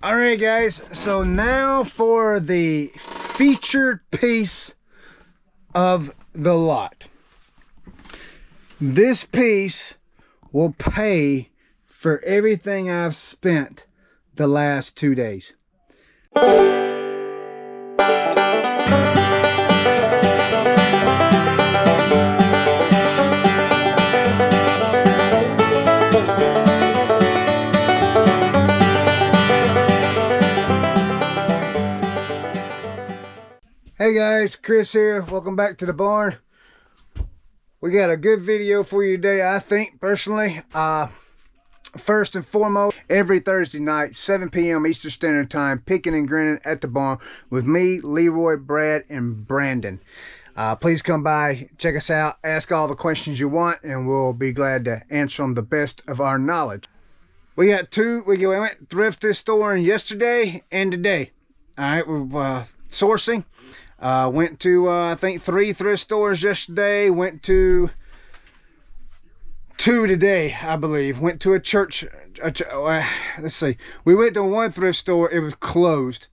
All right, guys, so now for the featured piece of the lot. This piece will pay for everything I've spent the last 2 days. Hey guys, Chris here. Welcome back to the barn. We got a good video for you today, I think, personally. First and foremost, every Thursday night, 7 p.m. Eastern Standard Time, picking and grinning at the barn with me, Leroy, Brad, and Brandon. Please come by, check us out, ask all the questions you want, and we'll be glad to answer them the best of our knowledge. We got two. We went thrift store yesterday and today. All right, we're sourcing. Went to I think 3 thrift stores yesterday. Went to 2 today, I believe. Went to a church. Let's see. We went to one thrift store. It was closed.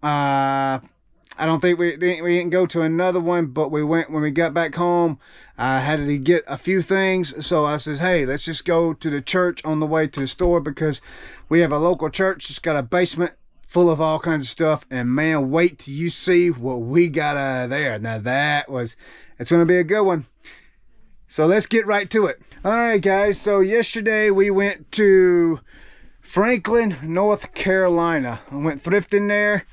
I don't think we didn't go to another one, but we went when we got back home. I had to get a few things, so I says, hey, let's just go to the church on the way to the store because we have a local church. It's got a basement full of all kinds of stuff, and man, wait till you see what we got out of there. Now it's going to be a good one. So let's get right to it. All right, guys, so yesterday we went to Franklin, North Carolina. I went thrifting there.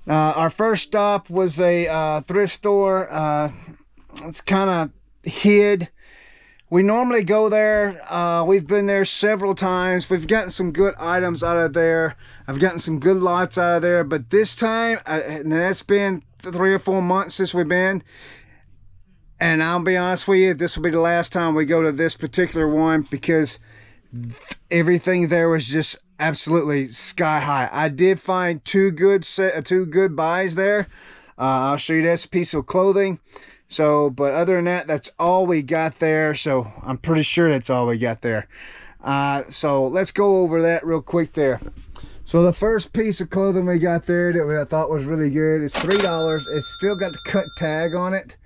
Our first stop was a thrift store. It's kind of hid. We normally go there. We've been there several times. We've gotten some good items out of there. I've gotten some good lots out of there. But this time, and that's been 3 or 4 months since we've been. And I'll be honest with you, this will be the last time we go to this particular one because everything there was just absolutely sky high. I did find two good buys there. I'll show you this piece of clothing. So, but other than that, that's all we got there. So I'm pretty sure that's all we got there. So let's go over that real quick there. So the first piece of clothing we got there that I thought was really good, it's $3. It's still got the cut tag on it.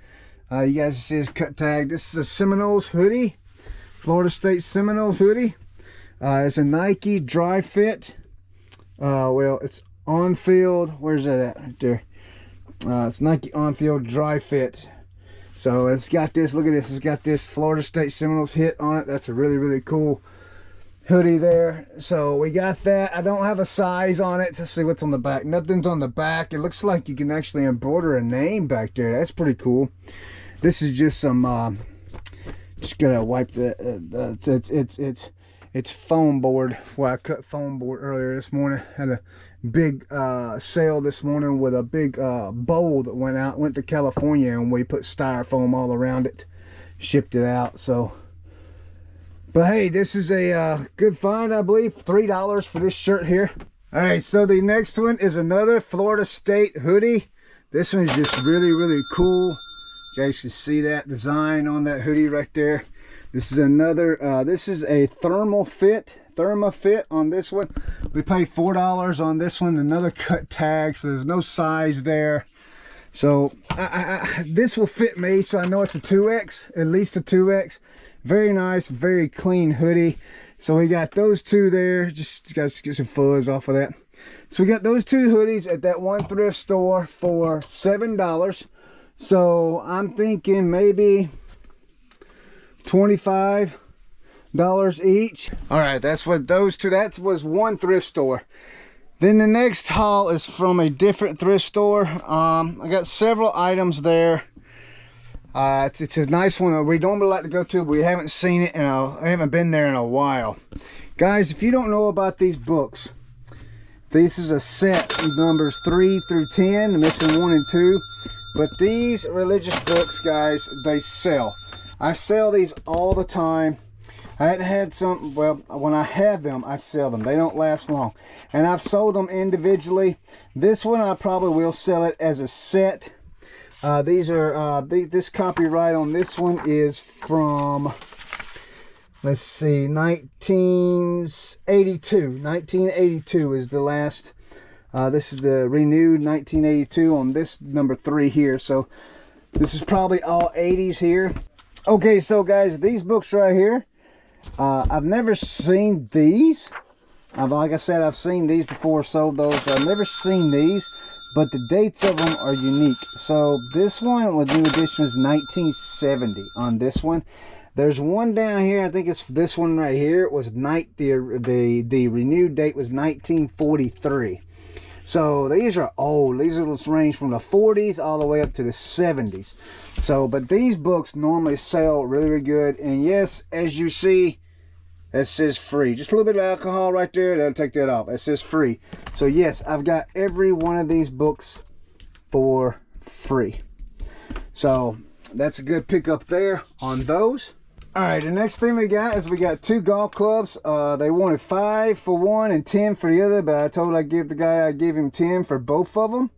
You guys see this cut tag. This is a Seminoles hoodie, Florida State Seminoles hoodie. It's a Nike dry fit. Well, it's on field. Where's that at? Right there. It's Nike on field dry fit. So it's got this, look at this, it's got this Florida State Seminoles hit on it. That's a really, really cool hoodie there. So we got that. I don't have a size on it. Let's see what's on the back. Nothing's on the back. It looks like you can actually embroider a name back there. That's pretty cool. This is just some, just gotta wipe the, it's foam board. Well, I cut foam board earlier this morning. Had a big sale this morning with a big bowl that went to California, and we put styrofoam all around it, shipped it out. So, but hey, this is a good find, I believe. $3 for this shirt here. All right, so the next one is another Florida State hoodie. This one's just really, really cool. You guys can see that design on that hoodie right there. This is another, this is a therma fit on this one. We paid $4 on this one. Another cut tag, so there's no size there. So this will fit me, so I know it's a 2X, at least a 2X. Very nice, very clean hoodie. So we got those two there. Just got to get some fuzz off of that. So we got those two hoodies at that one thrift store for $7. So I'm thinking maybe $25 each. All right, that's what those two, that was one thrift store. Then the next haul is from a different thrift store. I got several items there. It's a nice one. We normally like to go to, but we haven't seen it, and I haven't been there in a while. Guys, if you don't know about these books, this is a set numbers 3 through 10, missing 1 and 2. But these religious books, guys, they sell. I sell these all the time. I hadn't had some, well, when I have them, I sell them. They don't last long. And I've sold them individually. This one, I probably will sell it as a set. These are, this copyright on this one is from let's see, 1982 is the last. This is the renewed 1982 on this number 3 here. So this is probably all 80s here. Okay, so guys, these books right here, I've never seen these. Like I said, I've seen these before, sold those. So I've never seen these, but the dates of them are unique. So this one with new edition was 1970 on this one. There's one down here, I think it's this one right here. It was the renewed date was 1943. So these are old. These are range from the 40s all the way up to the 70s. So, but these books normally sell really, really good. And yes, as you see, it says free. Just a little bit of alcohol right there. That'll take that off. It says free. So yes, I've got every one of these books for free. So that's a good pickup there on those. All right, the next thing we got is we got 2 golf clubs. They wanted 5 for one and 10 for the other, but I told I gave him 10 for both of them.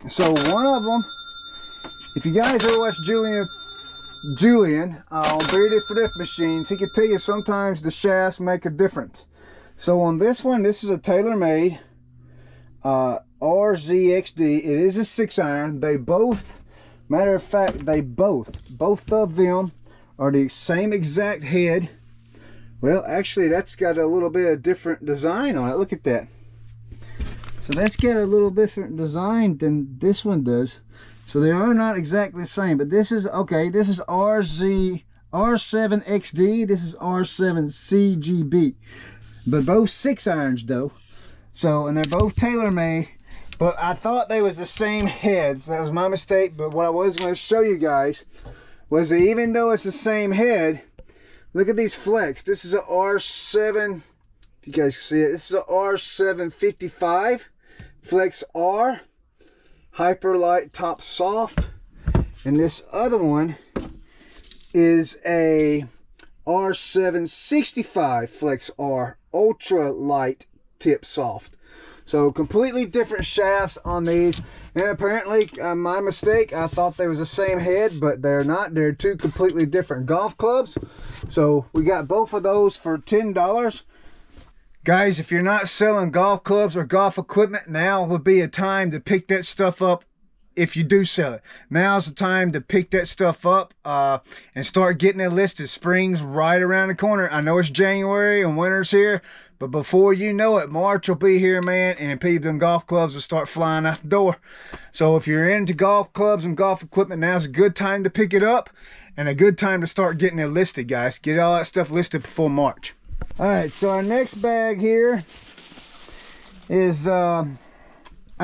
So one of them, if you guys ever watch Julian on Bearded Thrift Machines, he could tell you sometimes the shafts make a difference. So on this one, this is a TaylorMade RZXD. It is a 6-iron. They both, matter of fact, both of them are the same exact head. Well, actually, that's got a little bit of different design on it. Look at that. So that's got a little different design than this one does. So they are not exactly the same, but this is, okay, this is R7XD, this is R7CGB. But both 6-irons though. So, and they're both TaylorMade, but I thought they was the same heads. That was my mistake, but what I was going to show you guys was that even though it's the same head, look at these flex. This is a R7, if you guys can see it, this is a R755 Flex R. Hyper light top soft, and this other one is a R765 Flex R ultra light tip soft. So completely different shafts on these, and apparently my mistake, I thought they was the same head, but they're not. They're 2 completely different golf clubs. So we got both of those for $10. Guys, if you're not selling golf clubs or golf equipment, now would be a time to pick that stuff up. If you do sell it, now's the time to pick that stuff up and start getting it listed. Spring's right around the corner. I know it's January and winter's here, but before you know it, March will be here, man, and people in golf clubs will start flying out the door. So if you're into golf clubs and golf equipment, now's a good time to pick it up and a good time to start getting it listed, guys. Get all that stuff listed before March. All right, so our next bag here is, I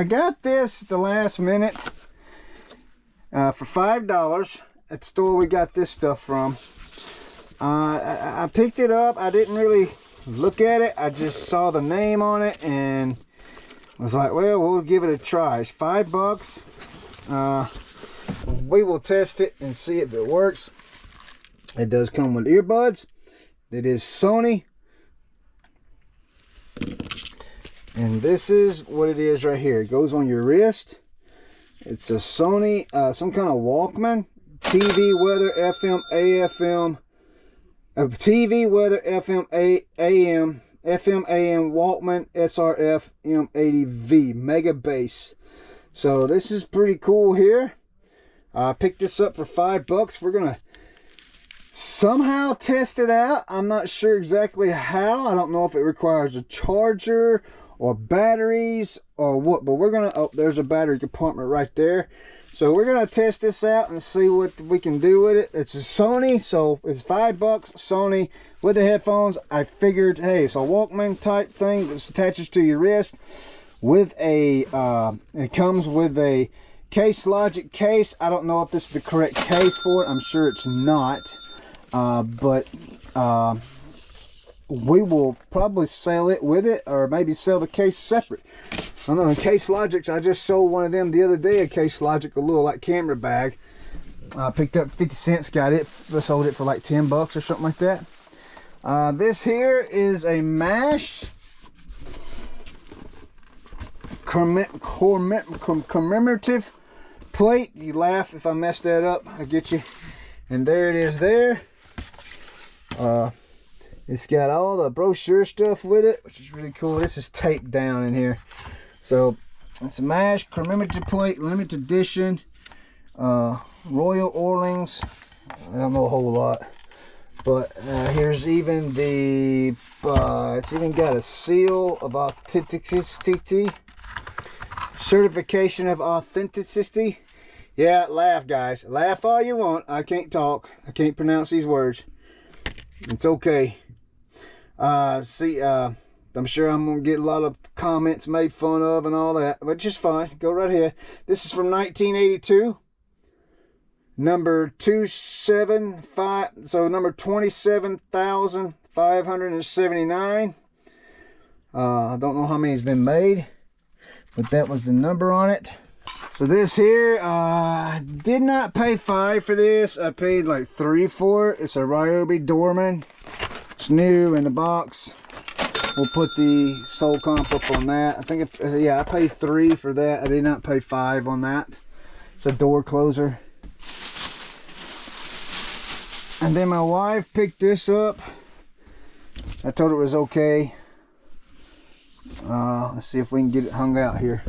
got this the last minute for $5 at the store we got this stuff from. I picked it up. I didn't really look at it. I just saw the name on it and was like, well, we'll give it a try. It's $5. We will test it and see if it works. It does come with earbuds. It is Sony. And this is what it is right here. It goes on your wrist. It's a Sony, some kind of Walkman, TV, weather, FM, AFM, TV, weather, FM, AM, FM, AM, Walkman, SRF, M80V, Mega Bass. So this is pretty cool here. I picked this up for $5. We're going to somehow test it out. I'm not sure exactly how. I don't know if it requires a charger or batteries or what, but we're gonna, oh, there's a battery compartment right there. So we're gonna test this out and see what we can do with it. It's a Sony, so it's $5, Sony with the headphones. I figured, hey, it's a Walkman type thing that attaches to your wrist with a it comes with a Case Logic case. I don't know if this is the correct case for it. I'm sure it's not, but we will probably sell it with it, or maybe sell the case separate. I don't know. In Case Logics, I just sold one of them the other day, a Case Logic, a little like camera bag. Picked up 50 cents, got it, sold it for like $10 or something like that. This here is a MASH commemorative plate. You laugh if I mess that up, I get you. And there it is there. It's got all the brochure stuff with it, which is really cool. This is taped down in here. So it's a MASH commemorative plate, limited edition, Royal Orleans. I don't know a whole lot, but here's even the it's even got a seal of authenticity, certification of authenticity. Yeah, laugh, guys, laugh all you want. I can't talk, I can't pronounce these words. It's okay. I'm sure I'm gonna get a lot of comments made fun of and all that, which is fine. Go right ahead. This is from 1982, number 275, so number 27,579. I don't know how many has been made, but that was the number on it. So this here, did not pay $5 for this. I paid like $3 for it. It's a Ryobi Dorman. It's new in the box. We'll put the soul comp up on that. I think, yeah, I paid $3 for that. I did not pay $5 on that. It's a door closer. And then my wife picked this up. I told her it was okay. Let's see if we can get it hung out here.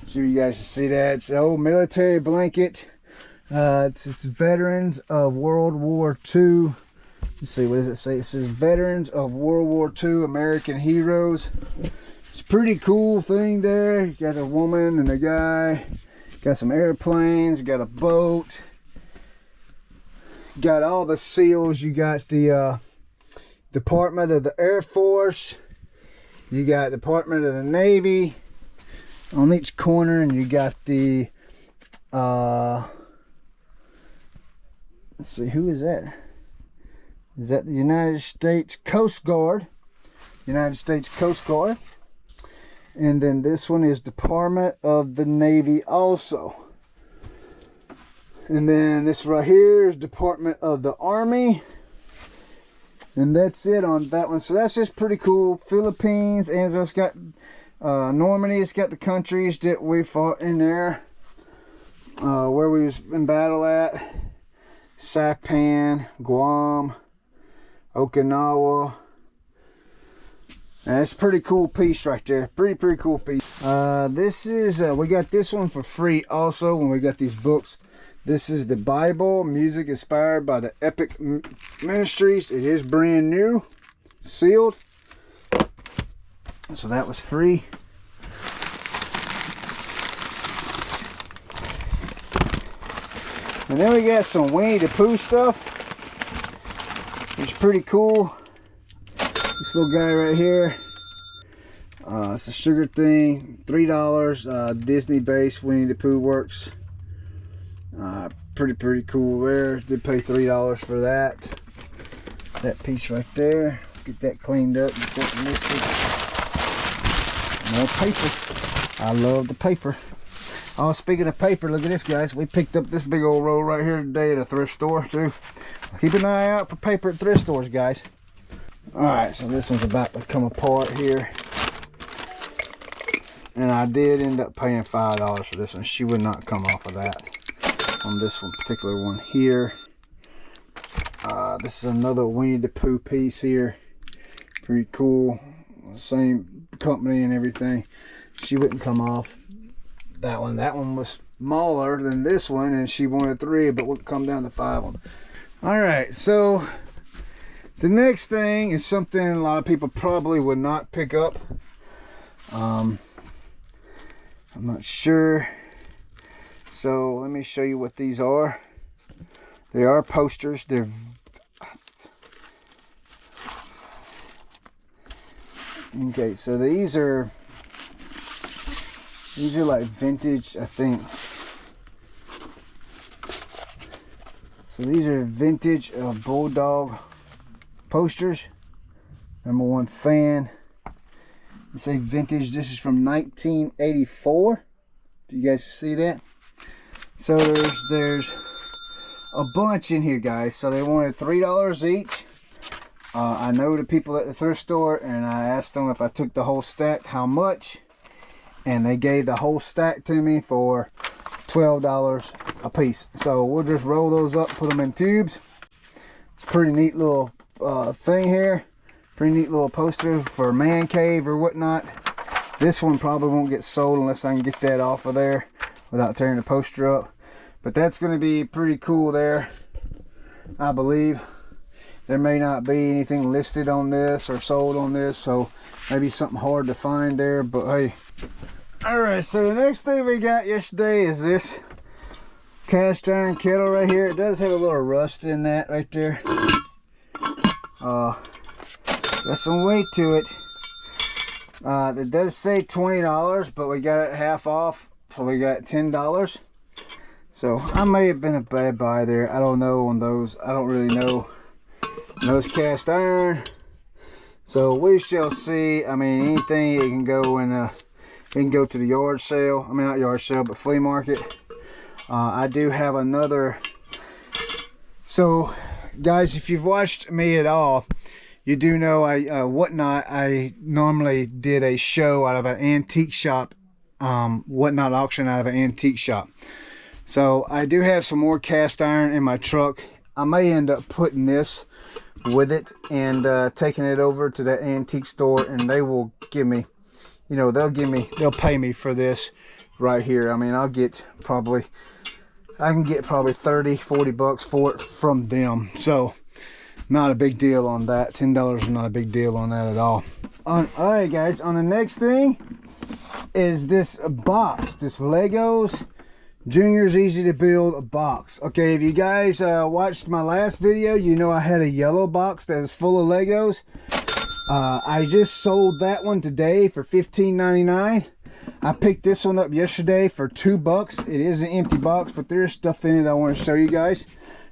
Sure you guys can see that. It's an old military blanket. It's veterans of World War II. Let's see, what does it say? It says veterans of World War II, American heroes. It's a pretty cool thing there. You got a woman and a guy. Got some airplanes. Got a boat. Got all the seals. You got the Department of the Air Force. You got Department of the Navy on each corner, and you got the let's see, who is that? Is that the United States Coast Guard? United States Coast Guard. And then this one is Department of the Navy also. And then this right here is Department of the Army. And that's it on that one. So that's just pretty cool. Philippines, and it's got Normandy. It's got the countries that we fought in there, where we was in battle at. Saipan, Guam, Okinawa. And that's a pretty cool piece right there. Pretty cool piece. This is we got this one for free also when we got these books. This is the Bible, music inspired by the Epic Ministries. It is brand new, sealed. So that was free. And then we got some Winnie the Pooh stuff, which is pretty cool. This little guy right here. It's a sugar thing, $3. Disney based Winnie the Pooh works. Pretty cool there. Did pay $3 for that. That piece right there. Get that cleaned up. Get that listed. More paper. I love the paper. Oh, speaking of paper, look at this, guys. We picked up this big old roll right here today at a thrift store too. Keep an eye out for paper at thrift stores, guys. Alright, so this one's about to come apart here. And I did end up paying $5 for this one. She would not come off of that on this one particular one here. This is another Winnie the Pooh piece here. Pretty cool. Same company and everything. She wouldn't come off that one. That one was smaller than this one, and she wanted 3, but would come down to 5 on. Alright, so the next thing is something a lot of people probably would not pick up. I'm not sure. So let me show you what these are. They are posters. They're okay. So these are like vintage, I think. So these are vintage Bulldog posters. #1 fan. They say vintage. This is from 1984. Do you guys see that? So there's a bunch in here, guys. So they wanted $3 each. I know the people at the thrift store, and I asked them if I took the whole stack how much, and they gave the whole stack to me for $12 a piece. So we'll just roll those up, put them in tubes. It's a pretty neat little thing here. Pretty neat little poster for man cave or whatnot. This one probably won't get sold unless I can get that off of there without tearing the poster up. But that's going to be pretty cool there, I believe. There may not be anything listed on this or sold on this, so maybe something hard to find there, but hey. Alright, so the next thing we got yesterday is this cast iron kettle right here. It does have a little rust in that right there. Got some weight to it. It does say $20, but we got it half off, so we got $10. So I may have been a bad buy there. I don't know on those. I don't really know. Those cast iron. So we shall see. I mean, anything it can go in. It can go to the yard sale. I mean, not yard sale, but flea market. I do have another. So, guys, if you've watched me at all, you do know Whatnot. I normally did a show out of an antique shop. Whatnot auction out of an antique shop. So I do have some more cast iron in my truck. I may end up putting this with it and taking it over to that antique store, and they will give me, you know, they'll pay me for this right here. I mean, I can get probably 30, 40 bucks for it from them. So not a big deal on that. $10 is not a big deal on that at all. All right, guys, on the next thing is this box, this Legos Junior's Easy to Build box. Okay, if you guys watched my last video, you know I had a yellow box that is full of Legos. I just sold that one today for $15.99. I picked this one up yesterday for $2. It is an empty box, but there's stuff in it I want to show you guys.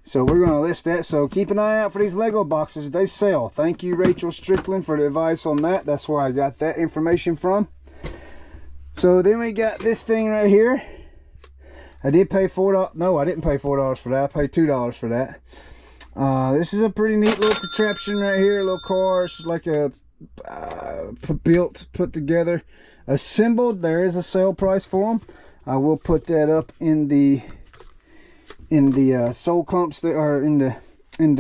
So we're going to list that. So keep an eye out for these Lego boxes. They sell. Thank you, Rachel Strickland, for the advice on that. That's where I got that information from. So then we got this thing right here. I did pay $4. No, I didn't pay $4 for that. I paid $2 for that. This is a pretty neat little contraption right here. A little car. It's like a put together, assembled. There is a sale price for them. I will put that up in the soul comps there, or in the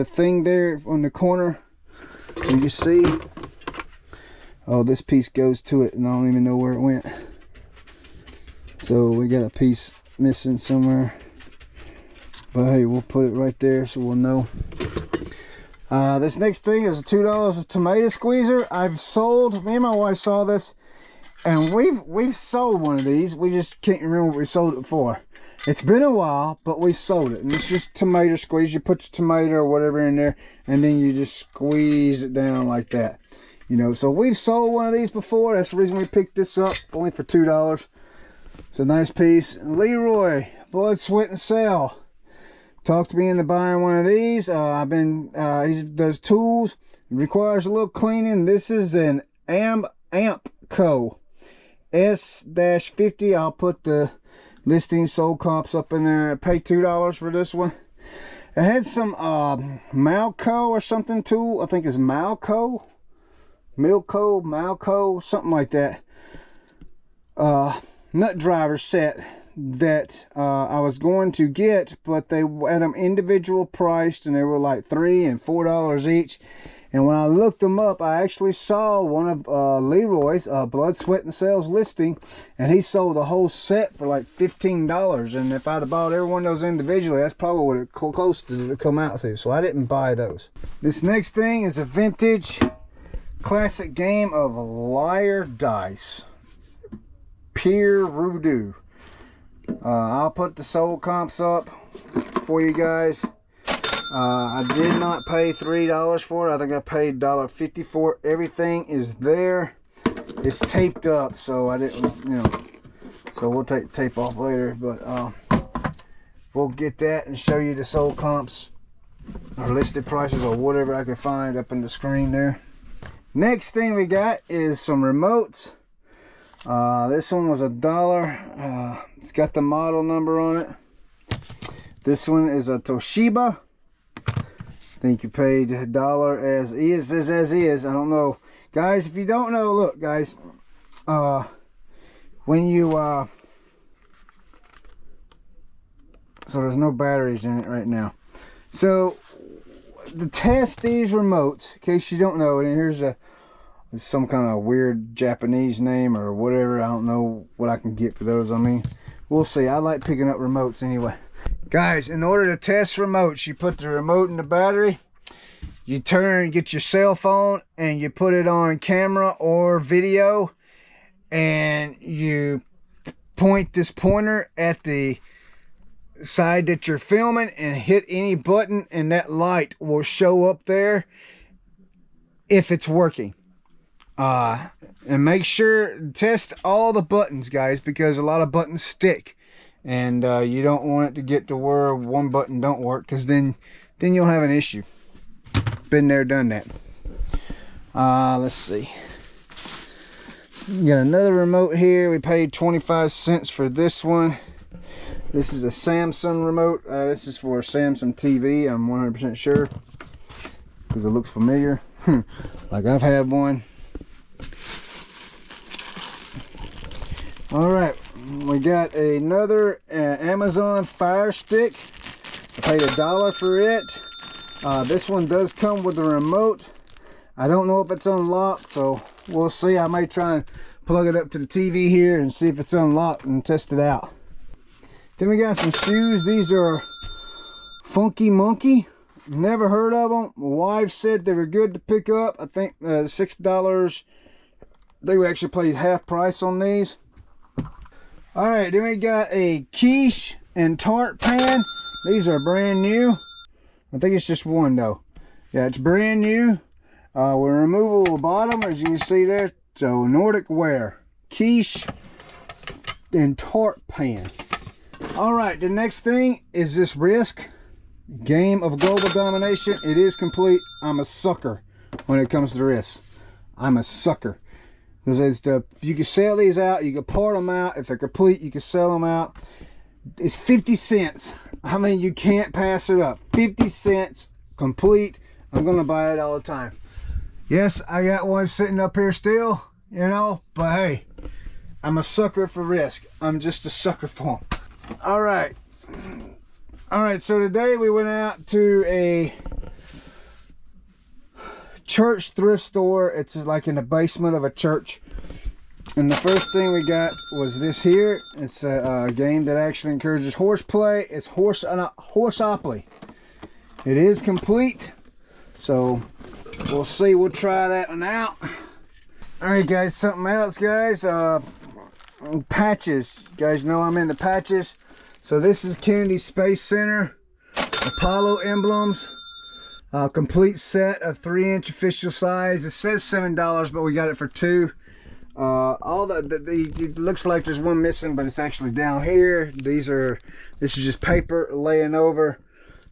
thing there on the corner. And you see, oh, this piece goes to it, and I don't even know where it went. So we got a piece missing somewhere, but hey, we'll put it right there so we'll know. This next thing is $2 tomato squeezer. I've sold, me and my wife saw this, and we've sold one of these. We just can't remember what we sold it for. It's been a while, but we sold it, and it's just tomato squeeze. You put your tomato or whatever in there, and then you just squeeze it down like that, you know. So we've sold one of these before. That's the reason we picked this up, only for $2. It's a nice piece. Leroy, Blood, Sweat, and Sale talked me into buying one of these. He does tools. It requires a little cleaning. This is an Amco S-50. I'll put the listing sold comps up in there. I paid $2 for this one. It had some Malco or something tool. I think it's Malco, something like that. Nut driver set that I was going to get, but they had them individual priced, and they were like $3 and $4 each. And when I looked them up, I actually saw one of Leroy's Blood, Sweat, and Sales listing, and he sold the whole set for like $15. And if I'd have bought every one of those individually, that's probably what it close to come out to. So I didn't buy those. This next thing is a vintage classic game of liar dice. Pure Voodoo. I'll put the sold comps up for you guys. I did not pay $3 for it. I think I paid $1.50 for it. Everything is there. It's taped up, so I didn't, you know. So we'll take the tape off later, but we'll get that and show you the sold comps or listed prices or whatever I can find up in the screen there. Next thing we got is some remotes. This one was $1. It's got the model number on it. This one is a Toshiba. I think you paid $1 as is. I don't know, guys. If you don't know, look, guys. when you so there's no batteries in it right now. So to test these remotes, in case you don't know, and here's some kind of weird Japanese name or whatever. I don't know what I can get for those. I mean, we'll see. I like picking up remotes anyway. Guys, in order to test remotes, you put the remote in the battery, you get your cell phone and you put it on camera or video, and you point this pointer at the side that you're filming and hit any button, and that light will show up there if it's working. And make sure test all the buttons, guys, because a lot of buttons stick, and you don't want it to get to where one button don't work, because then you'll have an issue. Been there, done that. Let's see. We got another remote here. We paid 25 cents for this one. This is a Samsung remote. This is for a Samsung TV. I'm 100% sure because it looks familiar. Like I've had one. All right, we got another Amazon Fire Stick. I paid $1 for it. This one does come with a remote. I don't know if it's unlocked, so we'll see. I might try and plug it up to the TV here and see if it's unlocked and test it out. Then we got some shoes. These are Funky Monkey. Never heard of them. My wife said they were good to pick up. I think $6. They were actually paid half price on these. All right, then we got a quiche and tart pan. These are brand new. I think it's just one though. Yeah, it's brand new. With removable bottom, as you can see there. So Nordic wear, quiche and tart pan. All right, the next thing is this Risk Game of Global Domination. It is complete. I'm a sucker when it comes to Risk. I'm a sucker. Because you can sell these out, you can part them out. If they're complete, you can sell them out. It's 50 cents. I mean, you can't pass it up. 50 cents complete. I'm going to buy it all the time. Yes, I got one sitting up here still, you know, but hey, I'm a sucker for Risk. I'm just a sucker for them. All right, so today we went out to a church thrift store. It's like in the basement of a church, and the first thing we got was this here. It's a game that actually encourages horseplay. It's Horseopoly. It is complete, so we'll see. We'll try that one out. All right, guys, something else, guys. Patches. You guys know I'm into patches. So this is Kennedy Space Center Apollo emblems. Complete set of 3-inch official size. It says $7, but we got it for $2. It looks like there's one missing, but it's actually down here. This is just paper laying over.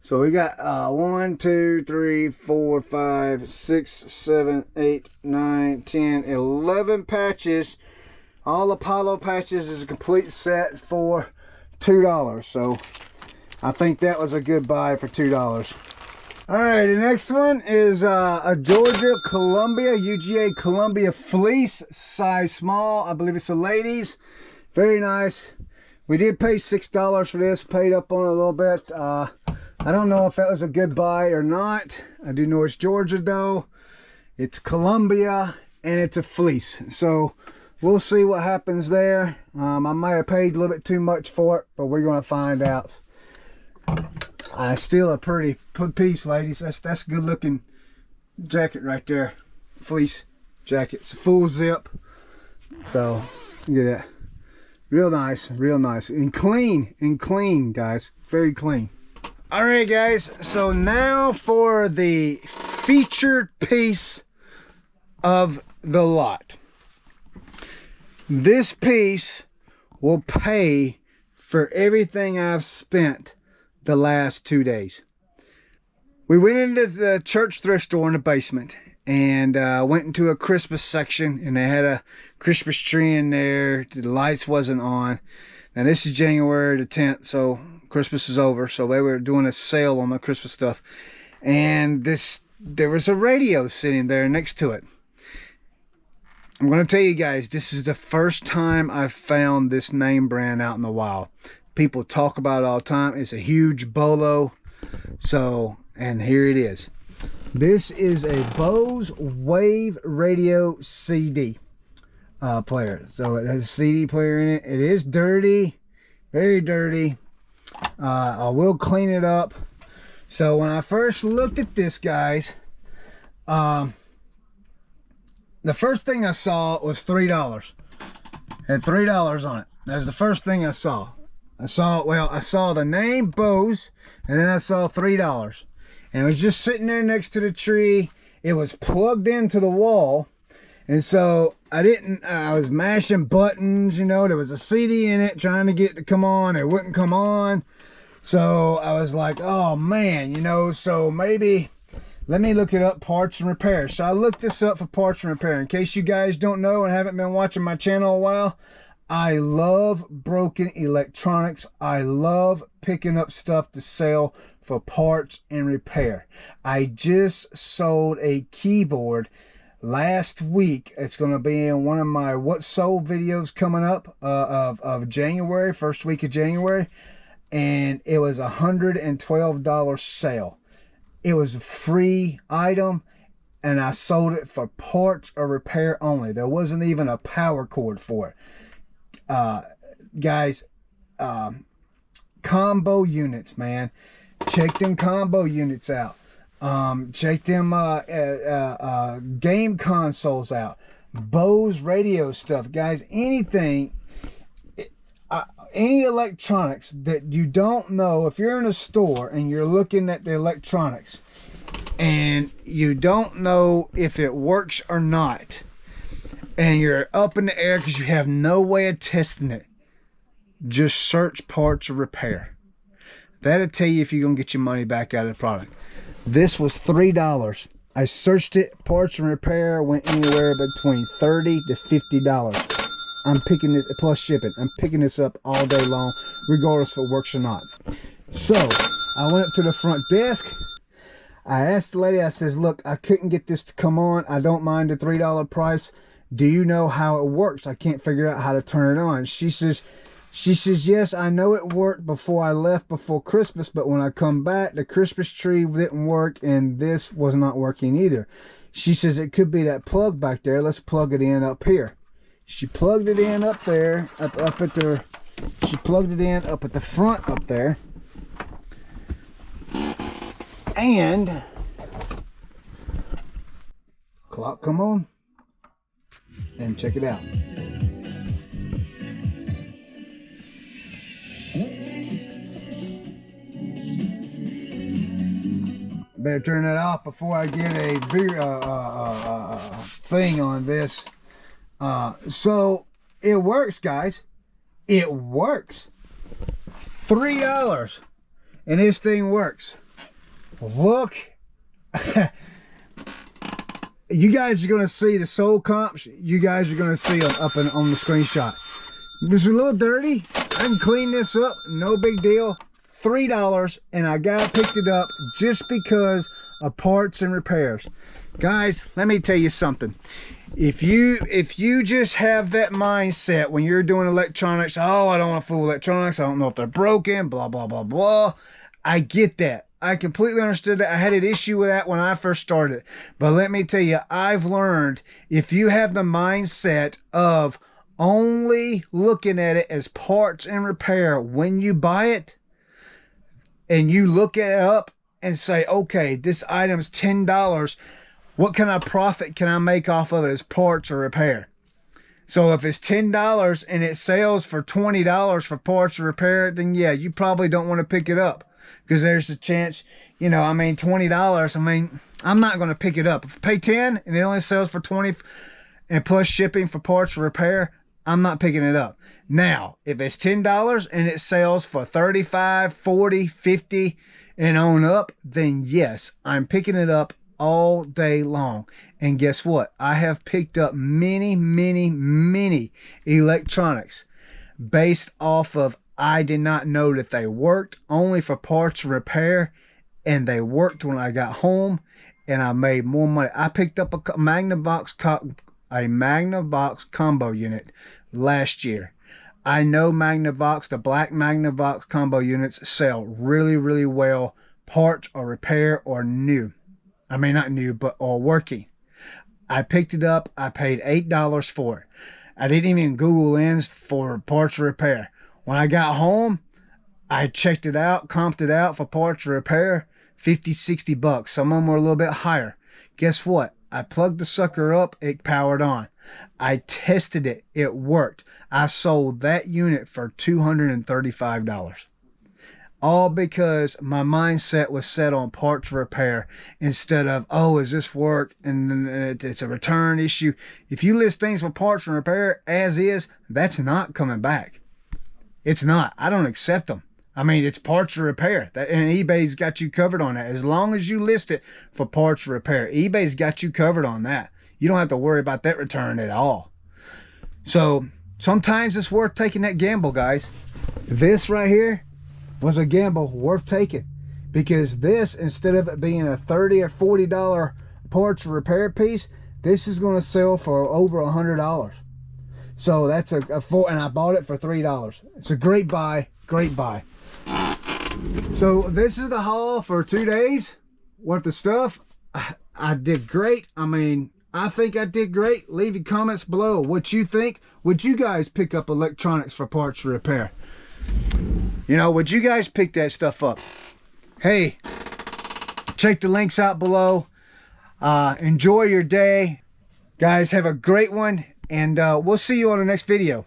So we got 1, 2, 3, 4, 5, 6, 7, 8, 9, 10, 11 patches. All Apollo patches is a complete set for $2. So I think that was a good buy for $2. All right, the next one is a Georgia Columbia, UGA Columbia fleece, size small. I believe it's a ladies. Very nice. We did pay $6 for this, paid up on it a little bit. I don't know if that was a good buy or not. I do know it's Georgia though. It's Columbia and it's a fleece. So we'll see what happens there. I might have paid a little bit too much for it, but we're going to find out. Still a pretty piece, ladies. That's a good looking jacket right there. Fleece jacket. It's a full zip. So look at that. Real nice, real nice. And clean, guys. Very clean. All right, guys. So now for the featured piece of the lot. This piece will pay for everything I've spent the last 2 days. We went into the church thrift store in the basement and went into a Christmas section, and they had a Christmas tree in there. The lights wasn't on. Now this is January the 10th, so Christmas is over. So they were doing a sale on the Christmas stuff, and there was a radio sitting there next to it. I'm going to tell you guys, this is the first time I've found this name brand out in the wild. People talk about it all the time. It's a huge bolo. So, and here it is. This is a Bose Wave Radio CD player. So it has a CD player in it. It is dirty, very dirty. I will clean it up. So when I first looked at this, guys, the first thing I saw was $3. Had $3 on it. That was the first thing I saw. I saw the name Bose, and then I saw $3. And it was just sitting there next to the tree. It was plugged into the wall. And so I was mashing buttons, you know, there was a CD in it trying to get it to come on. It wouldn't come on. So I was like, oh man, you know, so maybe let me look it up, parts and repair. So I looked this up for parts and repair. In case you guys don't know and haven't been watching my channel a while, I love broken electronics. I love picking up stuff to sell for parts and repair. I just sold a keyboard last week. It's going to be in one of my what sold videos coming up of January, first week of January. And it was $112 sale. It was a free item, and I sold it for parts or repair only. There wasn't even a power cord for it. Guys, combo units, man. Check them combo units out. Check them game consoles out. Bose radio stuff, guys. Anything, any electronics that you don't know, if you're in a store and you're looking at the electronics and you don't know if it works or not, and you're up in the air because you have no way of testing it, just search parts or repair. That'll tell you if you're going to get your money back out of the product. This was $3. I searched it. Parts and repair went anywhere between $30 to $50. I'm picking this, plus shipping. I'm picking this up all day long, regardless if it works or not. So, I went up to the front desk. I asked the lady, I says, look, I couldn't get this to come on. I don't mind the $3 price. Do you know how it works? I can't figure out how to turn it on. She says, yes, I know it worked before I left before Christmas, but when I come back, the Christmas tree didn't work, and this was not working either. She says, it could be that plug back there. Let's plug it in up here. She plugged it in up there, she plugged it in up at the front up there. And clock come on and check it out. Better turn that off before I get a thing on this. So it works, guys. It works. $3 and this thing works. Look. You guys are going to see the sold comps. You guys are going to see them up on the screenshot. This is a little dirty. I can clean this up. No big deal. $3, and I picked it up just because of parts and repairs. Guys, let me tell you something. If you just have that mindset when you're doing electronics, oh, I don't want to fool electronics, I don't know if they're broken, blah, blah, blah, blah. I get that. I completely understood that. I had an issue with that when I first started. But let me tell you, I've learned if you have the mindset of only looking at it as parts and repair when you buy it, and you look it up and say, okay, this item's $10. What kind of profit can I make off of it as parts or repair? So if it's $10 and it sells for $20 for parts or repair, then yeah, you probably don't want to pick it up. Because there's a chance, you know, I mean, $20, I mean, I'm not going to pick it up. If I pay $10 and it only sells for $20 and plus shipping for parts or repair, I'm not picking it up. Now, if it's $10 and it sells for $35, $40, $50 and on up, then yes, I'm picking it up all day long. And guess what? I have picked up many, many, many electronics based off of I did not know that they worked only for parts and repair, and they worked when I got home and I made more money. I picked up a Magnavox a Magnavox combo unit last year. I know Magnavox, the black Magnavox combo units sell really, really well. Parts or repair or new. I mean, not new, but or working. I picked it up. I paid $8 for it. I didn't even Google Lens for parts or repair. When I got home, I checked it out, comped it out for parts or repair, 50, 60 bucks. Some of them were a little bit higher. Guess what? I plugged the sucker up, it powered on. I tested it, it worked. I sold that unit for $235. All because my mindset was set on parts repair instead of, oh, is this work? And it's a return issue. If you list things for parts and repair as is, that's not coming back. It's not. I don't accept them. I mean, it's parts or repair. And eBay's got you covered on that. As long as you list it for parts or repair, eBay's got you covered on that. You don't have to worry about that return at all. So sometimes it's worth taking that gamble, guys. This right here was a gamble worth taking, because this, instead of it being a $30 or $40 parts repair piece, this is going to sell for over $100. So that's and I bought it for $3. It's a great buy, great buy. So this is the haul for 2 days worth of stuff. I did great. I mean, I think I did great. Leave your comments below what you think. Would you guys pick up electronics for parts repair? You know, would you guys pick that stuff up? Hey, check the links out below. Enjoy your day. Guys, have a great one, and we'll see you on the next video.